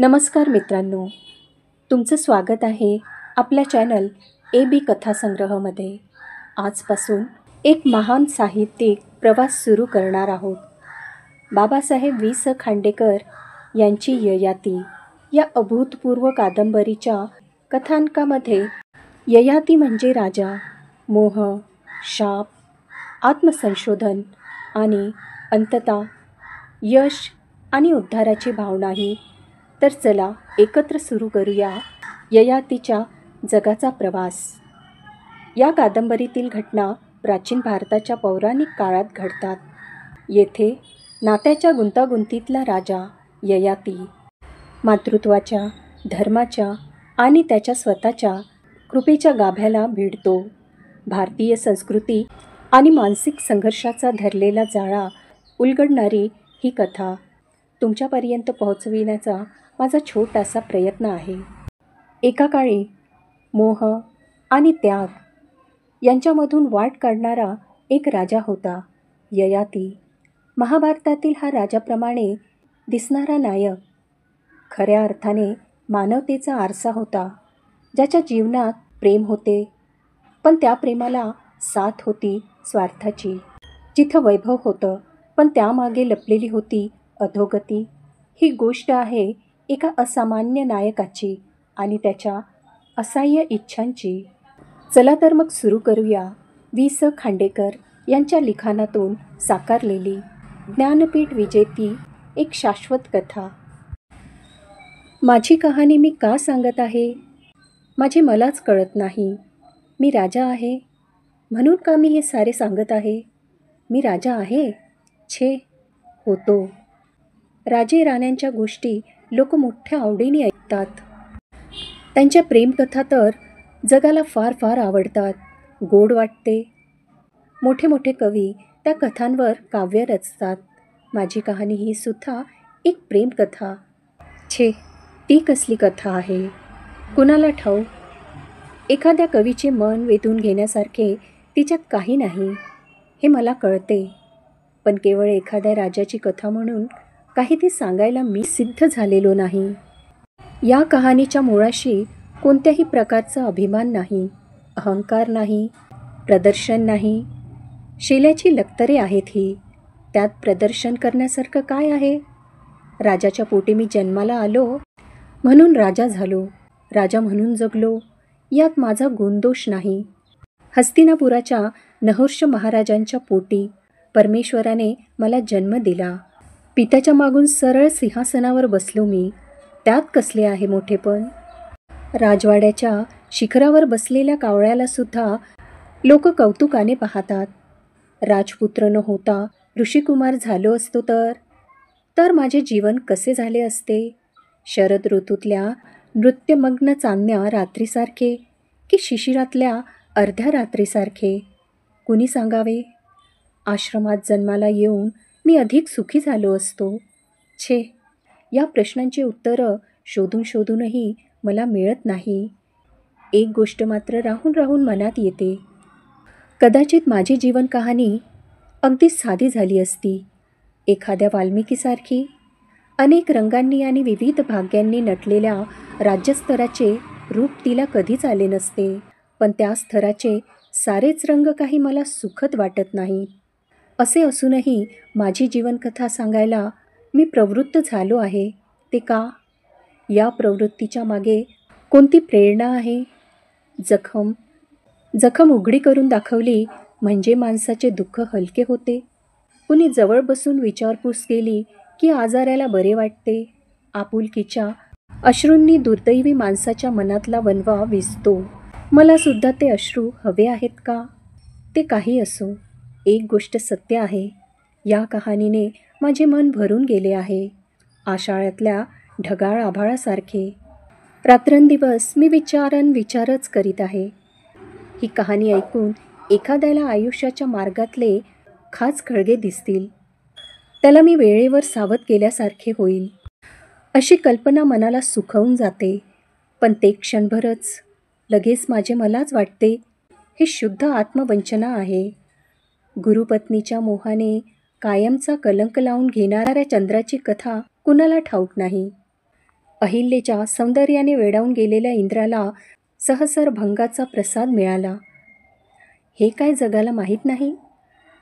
नमस्कार मित्रांनो, तुमचं स्वागत आहे आपल्या चॅनल AB कथासंग्रहमध्ये. आजपासून एक महान साहित्यिक प्रवास सुरू करणार आहोत. बाबासाहेब वि. स. खांडेकर यांची ययाती या अभूतपूर्व कादंबरीच्या कथानकामध्ये ययाती म्हणजे राजा, मोह, शाप, आत्मसंशोधन आणि अंततः यश आणि उद्धाराची भावनाही. तर चला एकत्र सुरू करूया ययातीच्या जगाचा प्रवास. या कादंबरीतील घटना प्राचीन भारताच्या पौराणिक काळात घडतात. येथे नात्याच्या गुंतागुंतीतला राजा ययाती मातृत्वाच्या, धर्माच्या आणि त्याच्या स्वतःच्या कृपेच्या गाभ्याला भिडतो. भारतीय संस्कृती आणि मानसिक संघर्षाचा धरलेला जाळा उलगडणारी ही कथा तुमच्यापर्यंत पोहोचविण्याचा माझा छोटासा प्रयत्न आहे. एका काळी मोह आणि त्याग यांच्यामधून वाट काढणारा एक राजा होता, ययाती. महाभारतातील हा राजाप्रमाणे दिसणारा नायक खऱ्या अर्थाने मानवतेचा आरसा होता, ज्याच्या जीवनात प्रेम होते, पण त्या प्रेमाला साथ होती स्वार्थाची. जिथं वैभव होतं, पण त्यामागे लपलेली होती अधोगती. ही गोष्ट आहे एका असामान्य नायकाची आणि त्याच्या असह्य इच्छांची. चला तर मग सुरू करूया वि. स. खांडेकर यांच्या लिखाणातून साकारलेली ज्ञानपीठ विजेती एक शाश्वत कथा. माझी कहाणी मी का सांगत आहे माझे मलाच कळत नाही. मी राजा आहे म्हणून का मी हे सारे सांगत आहे? मी राजा आहे? छे, होतो. राजे राण्यांच्या गोष्टी लोक मोठ्या आवडीने ऐकतात. त्यांच्या प्रेमकथा तर जगाला फार फार आवडतात, गोड वाटते. मोठे मोठे कवी त्या कथांवर काव्य रचतात. माझी कहाणी ही सुद्धा एक प्रेमकथा. छे, ती कसली कथा आहे कुणाला ठाऊक. एखाद्या कवीचे मन वेधून घेण्यासारखे तिच्यात काही नाही हे मला कळते, पण केवळ एखाद्या राजाची कथा म्हणून काही ती सांगायला मी सिद्ध झालेलो नाही. या कहाणीच्या मुळाशी कोणत्याही प्रकारचा अभिमान नाही, अहंकार नाही, प्रदर्शन नाही. शेल्याची लक्तरे आहेत ही. त्यात प्रदर्शन करण्यासारखं काय आहे? राजाच्या पोटी मी जन्माला आलो म्हणून राजा झालो, राजा म्हणून जगलो, यात माझा गुणदोष नाही. हस्तिनापुराच्या नहुष महाराजांच्या पोटी परमेश्वराने मला जन्म दिला. पित्याच्या मागून सरळ सिंहासनावर बसलो मी, त्यात कसले आहे मोठेपण? राजवाड्याच्या शिखरावर बसलेल्या कावळ्याला सुद्धा लोक कौतुकाने पाहतात. राजपुत्र न होता ऋषिकुमार झालो असतो तर माझे जीवन कसे झाले असते? शरद ऋतूतल्या नृत्यमग्न चांदण्या रात्रीसारखे की शिशिरातल्या अर्ध्या रात्रीसारखे? कुणी सांगावे? आश्रमात जन्माला येऊन मी अधिक सुखी झालो असतो. छे, या प्रश्नांची उत्तरं शोधून शोधूनही मला मिळत नाही. एक गोष्ट मात्र राहून राहून मनात येते. कदाचित माझी जीवन कहाणी अगदी साधी झाली असती, एखाद्या वाल्मिकीसारखी. अनेक रंगांनी आणि विविध भाग्यांनी नटलेल्या राज्यस्तराचे रूप तिला कधीच आले नसते, पण त्या स्तराचे सारेच रंग काही मला सुखद वाटत नाही. असे असूनही माझी जीवनकथा सांगायला मी प्रवृत्त झालो आहे. ते का? या प्रवृत्तीच्या मागे कोणती प्रेरणा आहे? जखम उघडी करून दाखवली म्हणजे माणसाचे दुःख हलके होते. कुणी जवळ बसून विचारपूस केली की आजाऱ्याला बरे वाटते. आपुलकीच्या अश्रूंनी दुर्दैवी माणसाच्या मनातला वणवा विझतो. मला सुद्धा ते अश्रू हवे आहेत का? ते काही असो, एक गोष्ट सत्य आहे, या कहाणीने माझे मन भरून गेले आहे, आषाढ्यातल्या ढगाळ आभाळासारखे. रात्रंदिवस मी विचारच करीत आहे. ही कहाणी ऐकून एखाद्याला आयुष्याच्या मार्गातले खाच खळगे दिसतील, त्याला मी वेळेवर सावध केल्यासारखे होईल, अशी कल्पना मनाला सुखवून जाते. पण ते क्षणभरच, लगेच माझे मलाच वाटते हे शुद्ध आत्मवंचना आहे. गुरुपत्नीच्या मोहाने कायमचा कलंक लावून घेणाऱ्या चंद्राची कथा कुणाला ठाऊक नाही. अहिल्याच्या सौंदर्याने वेडावून गेलेल्या इंद्राला सहसर भंगाचा प्रसाद मिळाला. हे काय जगाला माहीत नाही?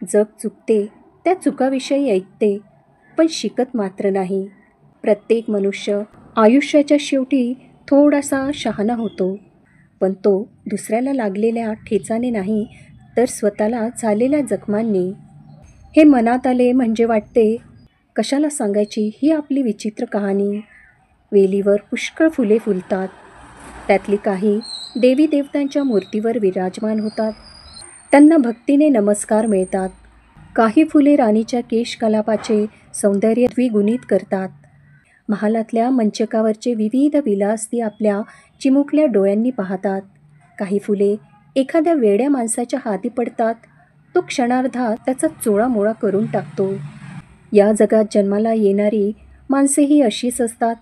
जग चुकते, त्या चुकाविषयी ऐकते, पण शिकत मात्र नाही. प्रत्येक मनुष्य आयुष्याच्या शेवटी थोडासा शहाणा होतो, पण तो दुसऱ्याला लागलेल्या ठेचाने नाही, तर स्वतःला झालेल्या जखमांनी. हे मनात आले म्हणजे वाटते कशाला सांगायची ही आपली विचित्र कहाणी. वेलीवर पुष्कळ फुले फुलतात, त्यातली काही देवी देवतांच्या मूर्तीवर विराजमान होतात, त्यांना भक्तीने नमस्कार मिळतात. काही फुले राणीच्या केशकलापाचे सौंदर्य द्विगुणित करतात. महालातल्या मंचकावरचे विविध विलास ती आपल्या चिमुकल्या डोळ्यांनी पाहतात. काही फुले एखाद्या वेड्या माणसाच्या हाती पडतात, तो क्षणार्धात त्याचा चोळामोळा करून टाकतो. या जगात जन्माला येणारी माणसेही अशीच असतात.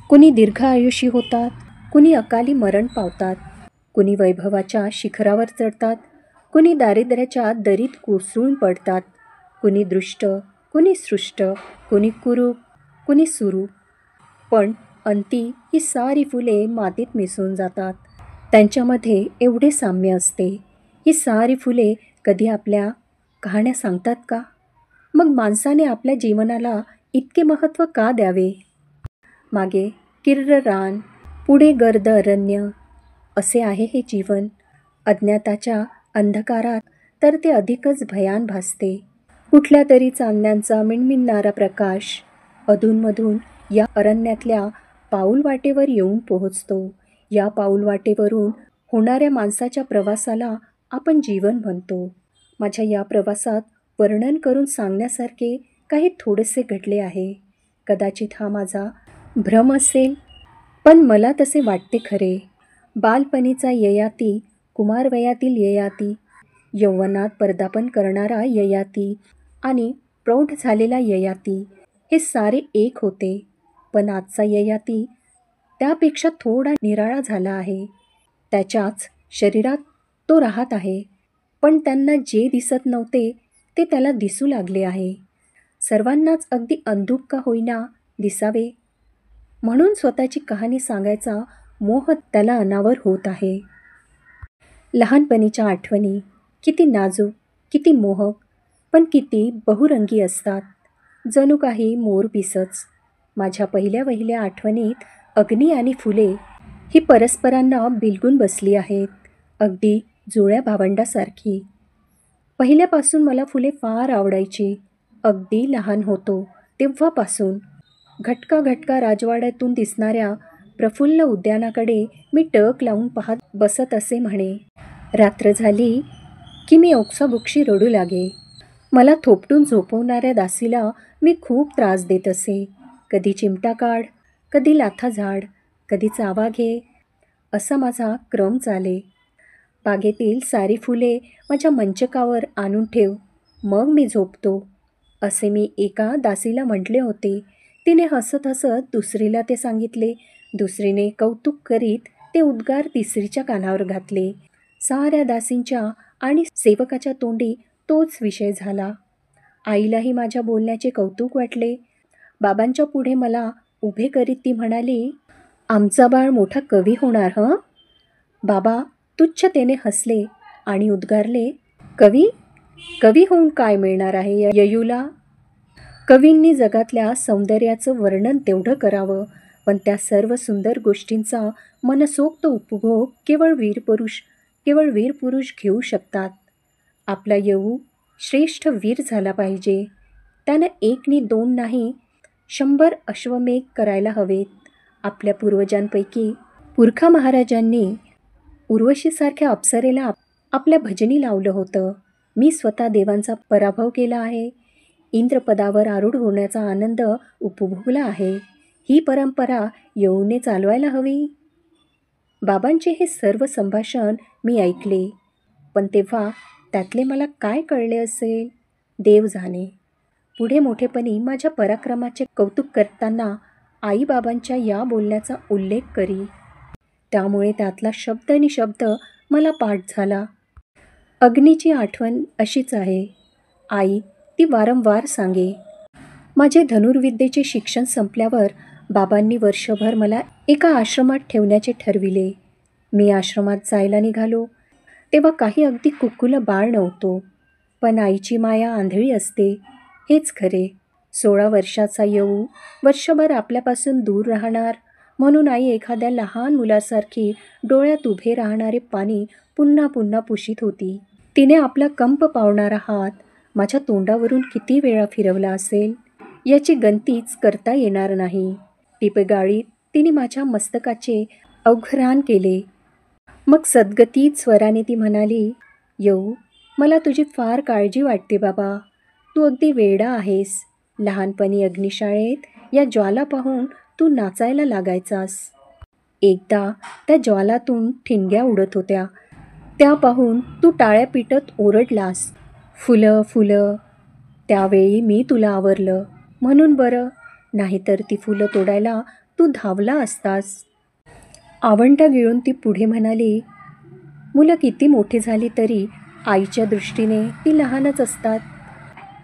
कुणी दीर्घ आयुषी होतात, कुणी अकाली मरण पावतात, कुणी वैभवाच्या शिखरावर चढतात, कुणी दारिद्र्याच्या दरीत कोसळून पडतात, कुणी दृष्ट, कुणी सृष्ट, कुणी कुरूप, कुणी सुरूप. पण अंती ही सारी फुले मातीत मिसळून जातात. त्यांच्यामध्ये एवढे साम्य असते. ही सारी फुले कधी आपल्या कहाण्या सांगतात का? मग माणसाने आपल्या जीवनाला इतके महत्त्व का द्यावे? मागे किर्र रान, पुढे गर्द अरण्य, असे आहे हे जीवन. अज्ञाताच्या अंधकारात तर ते अधिकच भयान भासते. कुठल्या तरी चांदण्यांचा मिणमिणणारा प्रकाश अधूनमधून या अरण्यातल्या पाऊलवाटेवर येऊन पोहोचतो. या पाऊलवाटेवरून होणाऱ्या माणसाच्या प्रवासाला आपण जीवन म्हणतो. माझ्या या प्रवासात वर्णन करून सांगण्यासारखे काही थोडेसे घडले आहे. कदाचित हा माझा भ्रम असेल, पण मला तसे वाटते खरे. बालपणीचा ययाती, कुमारवयातील ययाती, यौवनात पदार्पण करणारा ययाती आणि प्रौढ झालेला ययाती, हे सारे एक होते. पण आजचा ययाती त्यापेक्षा थोडा निराळा झाला आहे. त्याच्याच शरीरात तो राहत आहे, पण त्यांना जे दिसत नव्हते ते त्याला दिसू लागले आहे. सर्वांनाच अगदी अंधुक का होईना दिसावे, म्हणून स्वतःची कहाणी सांगायचा मोह त्याला अनावर होत आहे. लहानपणीच्या आठवणी किती नाजूक, किती मोहक, पण किती बहुरंगी असतात. जणू काही मोरपिसच. माझ्या पहिल्या वहिल्या आठवणीत अग्नी आणि फुले ही परस्परांना बिलगून बसली आहेत, अगदी जुळ्या भावंडासारखी. पहिल्यापासून मला फुले फार आवडायची. अगदी लहान होतो तेव्हापासून. घटका घटका राजवाड्यातून दिसणाऱ्या प्रफुल्ल उद्यानाकडे मी टक लावून पाहत बसत असे म्हणे. रात्र झाली की मी ओक्साबोक्शी रडू लागे. मला थोपटून झोपवणाऱ्या दासीला मी खूप त्रास देत असे. कधी चिमटा काढ, कधी लाथा झाड, कधी चावा घे, असा माझा क्रम चाले. बागेतील सारी फुले माझ्या मंचकावर आणून ठेव, मग मी झोपतो, असे मी एका दासीला म्हटले होते. तिने हसत हसत दुसरीला ते सांगितले. दुसरीने कौतुक करीत ते उद्गार तिसरीच्या कानावर घातले. साऱ्या दासींच्या आणि सेवकाच्या तोंडी तोच विषय झाला. आईलाही माझ्या बोलण्याचे कौतुक वाटले. बाबांच्या पुढे मला उभे करीत ती म्हणाली, आमचा बाळ मोठा कवी होणार हं. बाबा तुच्छतेने हसले आणि उद्गारले, कवी? कवी होऊन काय मिळणार आहे ययूला? कवींनी जगातल्या सौंदर्याचं वर्णन तेवढं करावं, पण त्या सर्व सुंदर गोष्टींचा मनसोक्त उपभोग केवळ वीर पुरुष घेऊ शकतात. आपला यऊ श्रेष्ठ वीर झाला पाहिजे. त्यानं 1 नि 2 नाही 100 अश्वमेघ करायला हवेत. आपल्या पूर्वजांपैकी पुरखा महाराजांनी उर्वशीसारख्या अप्सरेला आपल्या भजनी लावलं होतं. मी स्वतः देवांचा पराभव केला आहे. इंद्रपदावर आरूढ होण्याचा आनंद उपभोगला आहे. ही परंपरा यऊने चालवायला हवी. बाबांचे हे सर्व संभाषण मी ऐकले, पण तेव्हा त्यातले मला काय कळले असेल देव जाणे. पुढे मोठेपणी माझ्या पराक्रमाचे कौतुक करताना आई बाबांच्या या बोलण्याचा उल्लेख करी. त्यामुळे त्यातला शब्द मला पाठ झाला. अग्नीची आठवण अशीच आहे. आई ती वारंवार सांगे. माझे धनुर्विद्येचे शिक्षण संपल्यावर बाबांनी वर्षभर मला एका आश्रमात ठेवण्याचे ठरविले. मी आश्रमात जायला निघालो तेव्हा काही अगदी कुकुलं बाळ नव्हतो. पण आईची माया आंधळी असते हेच खरे. 16 वर्षाचा येऊ वर्षभर आपल्यापासून दूर राहणार म्हणून आई एखाद्या लहान मुलासारखी डोळ्यात उभे राहणारे पाणी पुन्हा पुन्हा पुशीत होती. तिने आपला कंप पावणारा हात माझ्या तोंडावरून किती वेळा फिरवला असेल याची गणतीच करता येणार नाही. टिपगाळीत तिने माझ्या मस्तकाचे अवघरान केले. मग सद्गतीत स्वराने ती म्हणाली, येऊ, मला तुझी फार काळजी वाटते बाबा. तू अगदी वेडा आहेस. लहानपणी अग्निशाळेत या ज्वाला पाहून तू नाचायला लागायचास. एकदा त्या ज्वालातून ठिणग्या उडत होत्या. त्या पाहून तू टाळ्या पिटत ओरडलास, फुलं फुलं. त्यावेळी मी तुला आवरलं म्हणून बरं, नाहीतर ती फुलं तोडायला तू धावला असतास. आवंटा गिळून ती पुढे म्हणाली, मुलं किती मोठी झाली तरी आईच्या दृष्टीने ती लहानच असतात.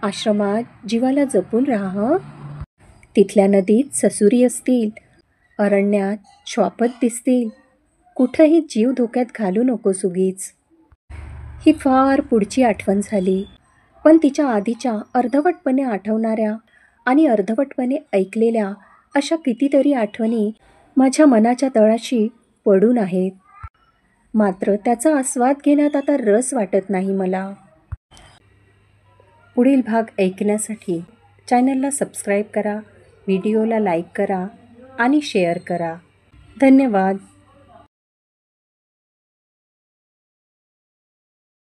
आश्रमात जीवाला जपून राहा हं. तिथल्या नदीत ससुरी असतील, अरण्यात श्वापद दिसतील. कुठंही जीव धोक्यात घालू नकोस उगीच. ही फार पुढची आठवण झाली, पण तिच्या आधीच्या अर्धवटपणे आठवणाऱ्या आणि अर्धवटपणे ऐकलेल्या अशा कितीतरी आठवणी माझ्या मनाच्या तळाशी पडून आहेत. मात्र त्याचा आस्वाद घेण्यात आता रस वाटत नाही मला. पुढील भाग ऐकण्यासाठी चॅनलला सबस्क्राईब करा, व्हिडिओला लाईक करा आणि शेअर करा. धन्यवाद.